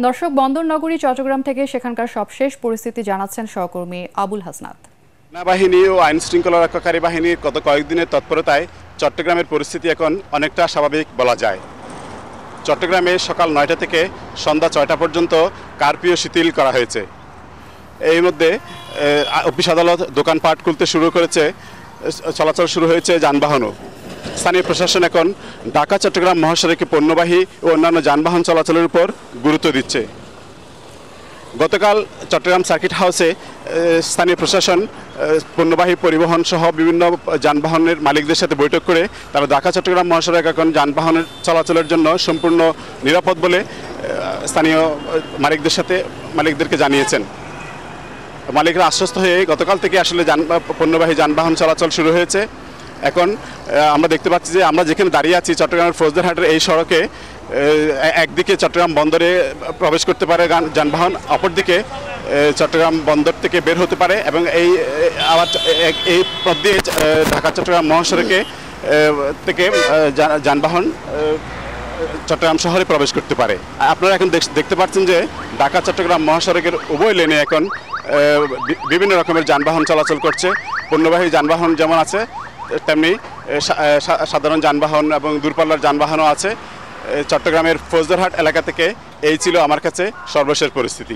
দর্শক, বন্দর নগরী চট্টগ্রাম থেকে সেখানকার সবশেষ পরিস্থিতি জানাচ্ছেন সহকর্মী আবুল হাসনাত। সেনাবাহিনী ও আইন শৃঙ্খলা রক্ষাকারী বাহিনীর গত কয়েকদিনের তৎপরতায় চট্টগ্রামের পরিস্থিতি এখন অনেকটা স্বাভাবিক বলা যায়। চট্টগ্রামে সকাল ৯টা থেকে সন্ধ্যা ৬টা পর্যন্ত কারফিউ শিথিল করা হয়েছে। এই মধ্যে অফিস আদালত দোকানপাট খুলতে শুরু করেছে, চলাচল শুরু হয়েছে যানবাহনও। স্থানীয় প্রশাসন এখন ঢাকা চট্টগ্রাম মহাসড়কে পণ্যবাহী ও অন্যান্য যানবাহন চলাচলের উপর গুরুত্ব দিচ্ছে। গতকাল চট্টগ্রাম সার্কিট হাউসে স্থানীয় প্রশাসন পণ্যবাহী পরিবহন সহ বিভিন্ন যানবাহনের মালিকদের সাথে বৈঠক করে তারা ঢাকা চট্টগ্রাম মহাসড়ক এখন যানবাহনের চলাচলের জন্য সম্পূর্ণ নিরাপদ বলে স্থানীয় মালিকদেরকে জানিয়েছেন। মালিকরা আশ্বস্ত হয়ে গতকাল থেকে আসলে পণ্যবাহী যানবাহন চলাচল শুরু হয়েছে। এখন আমরা দেখতে পাচ্ছি যে আমরা যেখানে দাঁড়িয়ে আছি চট্টগ্রামের ফৌজদারহাটের এই সড়কে একদিকে চট্টগ্রাম বন্দরে প্রবেশ করতে পারে যানবাহন, অপরদিকে চট্টগ্রাম বন্দর থেকে বের হতে পারে এবং এই পথ দিয়ে ঢাকা চট্টগ্রাম মহাসড়কে থেকে যানবাহন চট্টগ্রাম শহরে প্রবেশ করতে পারে। আপনারা এখন দেখতে পাচ্ছেন যে ঢাকা চট্টগ্রাম মহাসড়কের উভয় লেনে এখন বিভিন্ন রকমের যানবাহন চলাচল করছে। পণ্যবাহী যানবাহন যেমন আছে তেমনি সাধারণ যানবাহন এবং দূরপাল্লার যানবাহনও আছে। চট্টগ্রামের ফৌজদারহাট এলাকা থেকে এই ছিল আমার কাছে সর্বশেষ পরিস্থিতি।